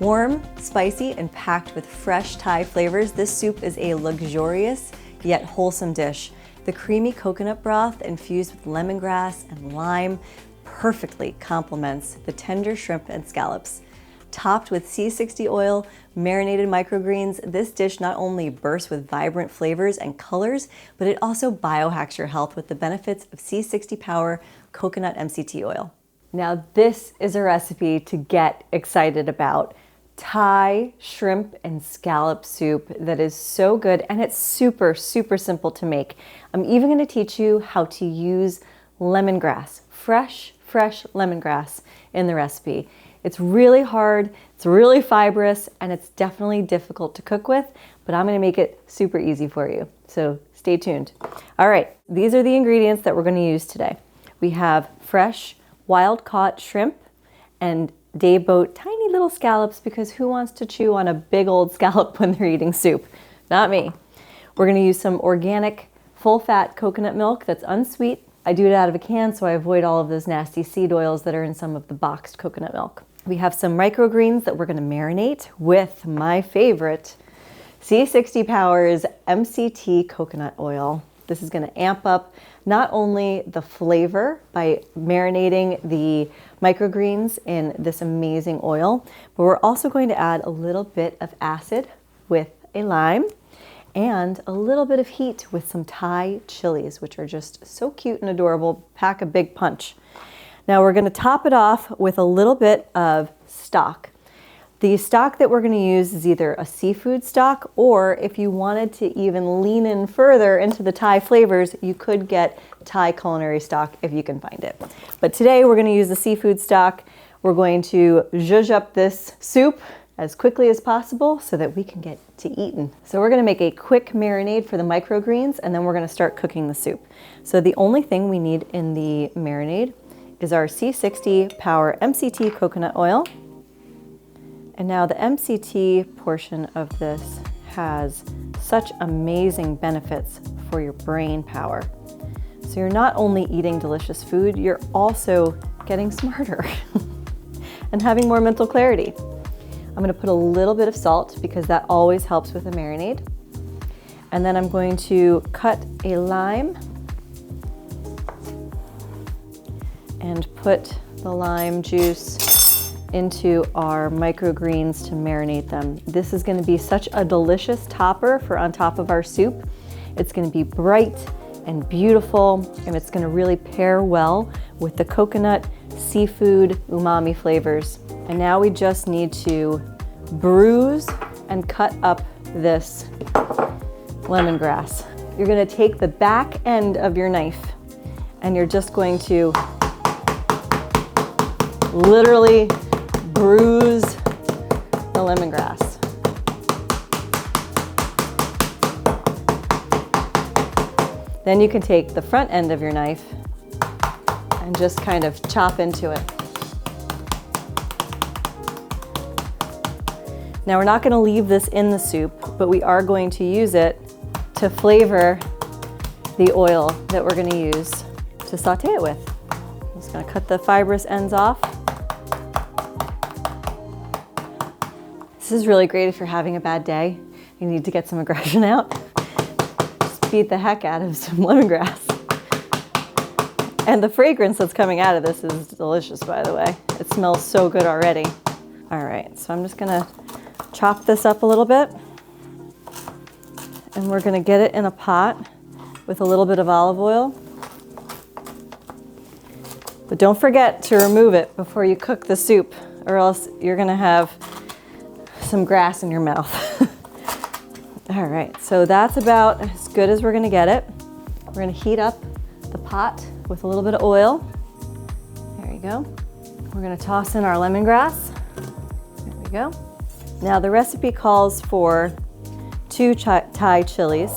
Warm, spicy, and packed with fresh Thai flavors, this soup is a luxurious yet wholesome dish. The creamy coconut broth infused with lemongrass and lime perfectly complements the tender shrimp and scallops. Topped with C60 oil, marinated microgreens, this dish not only bursts with vibrant flavors and colors, but it also biohacks your health with the benefits of C60 Power coconut MCT oil. Now this is a recipe to get excited about. Thai shrimp and scallop soup that is so good, and it's super simple to make. I'm even going to teach you how to use lemongrass, fresh lemongrass in the recipe. It's really hard, it's really fibrous, and it's definitely difficult to cook with, but I'm going to make it super easy for you. So stay tuned. All right, these are the ingredients that we're going to use today. We have fresh wild-caught shrimp and day boat tiny little scallops, because who wants to chew on a big old scallop when they're eating soup? Not me. We're going to use some organic full-fat coconut milk that's unsweet. I do it out of a can so I avoid all of those nasty seed oils that are in some of the boxed coconut milk. We have some microgreens that we're going to marinate with my favorite C60 Power's MCT coconut oil. This is going to amp up not only the flavor by marinating the microgreens in this amazing oil, but we're also going to add a little bit of acid with a lime and a little bit of heat with some Thai chilies, which are just so cute and adorable, pack a big punch. Now we're going to top it off with a little bit of stock. The stock that we're going to use is either a seafood stock, or if you wanted to even lean in further into the Thai flavors, you could get Thai culinary stock if you can find it. But today we're going to use the seafood stock. We're going to zhuzh up this soup as quickly as possible so that we can get to eating. So we're going to make a quick marinade for the microgreens, and then we're going to start cooking the soup. So the only thing we need in the marinade is our C60 Power MCT coconut oil. And now the MCT portion of this has such amazing benefits for your brain power. So you're not only eating delicious food, you're also getting smarter and having more mental clarity. I'm going to put a little bit of salt because that always helps with a marinade. And then I'm going to cut a lime and put the lime juice into our microgreens to marinate them. This is going to be such a delicious topper for on top of our soup. It's going to be bright and beautiful, and it's going to really pair well with the coconut, seafood, umami flavors. And now we just need to bruise and cut up this lemongrass. You're going to take the back end of your knife and you're just going to literally bruise the lemongrass. Then you can take the front end of your knife and just kind of chop into it. Now we're not going to leave this in the soup, but we are going to use it to flavor the oil that we're going to use to saute it with. I'm just going to cut the fibrous ends off. This is really great if you're having a bad day. You need to get some aggression out. Just beat the heck out of some lemongrass. And the fragrance that's coming out of this is delicious, by the way. It smells so good already. All right, so I'm just gonna chop this up a little bit. And we're gonna get it in a pot with a little bit of olive oil. But don't forget to remove it before you cook the soup, or else you're gonna have some grass in your mouth. All right, so that's about as good as we're gonna get it. We're gonna heat up the pot with a little bit of oil. There you go. We're gonna toss in our lemongrass. There we go. Now the recipe calls for 2 Thai chilies.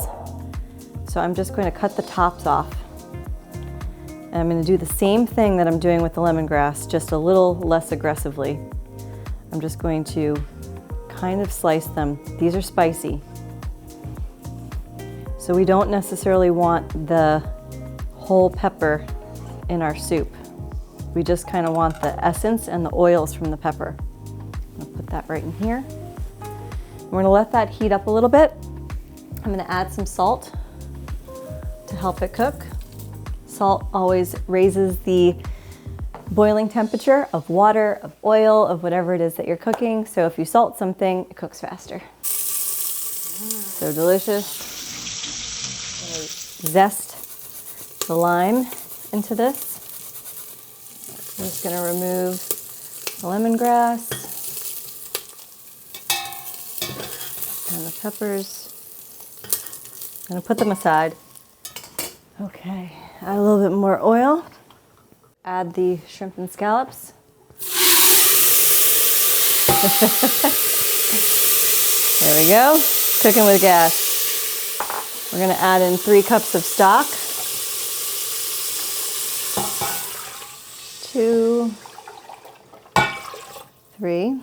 So I'm just going to cut the tops off. And I'm going to do the same thing that I'm doing with the lemongrass, just a little less aggressively. I'm just going to kind of slice them. These are spicy. So we don't necessarily want the whole pepper in our soup. We just kind of want the essence and the oils from the pepper. I'll put that right in here. We're gonna let that heat up a little bit. I'm gonna add some salt to help it cook. Salt always raises the boiling temperature of water, of oil, of whatever it is that you're cooking. So if you salt something, it cooks faster. So delicious. Zest the lime into this. I'm just gonna remove the lemongrass and the peppers. I'm gonna put them aside. Okay, add a little bit more oil. Add the shrimp and scallops. There we go, cooking with gas. We're gonna add in 3 cups of stock. 2, 3.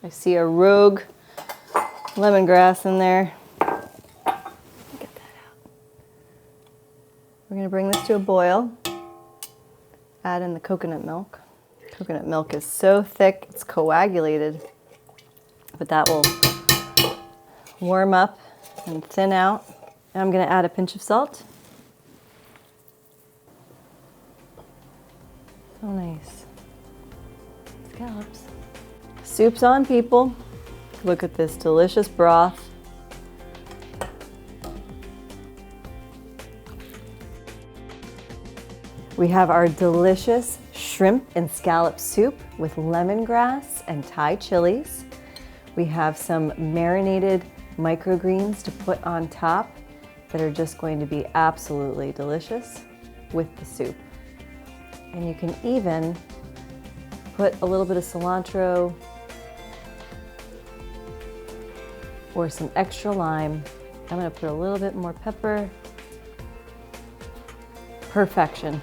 I see a rogue lemongrass in there. Get that out. We're gonna bring this to a boil. Add in the coconut milk. Coconut milk is so thick, it's coagulated, but that will warm up and thin out. And I'm gonna add a pinch of salt. So nice. Scallops. Soup's on, people. Look at this delicious broth. We have our delicious shrimp and scallop soup with lemongrass and Thai chilies. We have some marinated microgreens to put on top that are just going to be absolutely delicious with the soup. And you can even put a little bit of cilantro or some extra lime. I'm gonna put a little bit more pepper. Perfection.